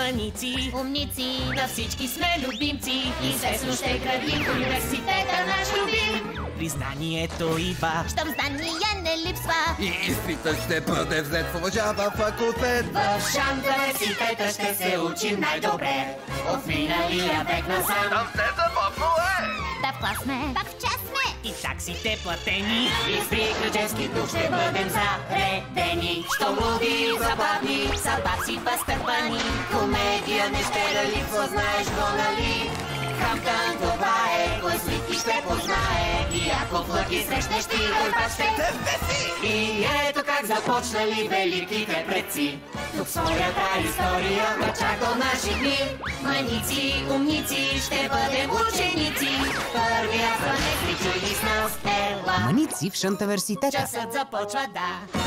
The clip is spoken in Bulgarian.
мъници, умници, на всички сме любимци. Известно ще градим университета наш любим. Признанието идва, щом знание не липсва. И изпитът ще бъде взет в уважава факултет. В Шант университета ще се учим най-добре. От миналия век насам. Там все забавно е! Да в клас сме, пак в час сме. И таксите платени. И с приключенски дух ще бъдем заредени. Щом луди, забавни, съдбаци възтърпани. Комедия не ще да липсва, знаеш го, нали? Хамтън, това е, кой свит ще познае. И ако в лъки срещнеш ти, върбат ще те впеси. И ето как започнали великите предци. Тук своята история мъча до наши дни. Мъници, умници, ще бъдем ученици. Първия звънец ви чуй с нас, ела. Мъници в Шант университета. Часът започва, да.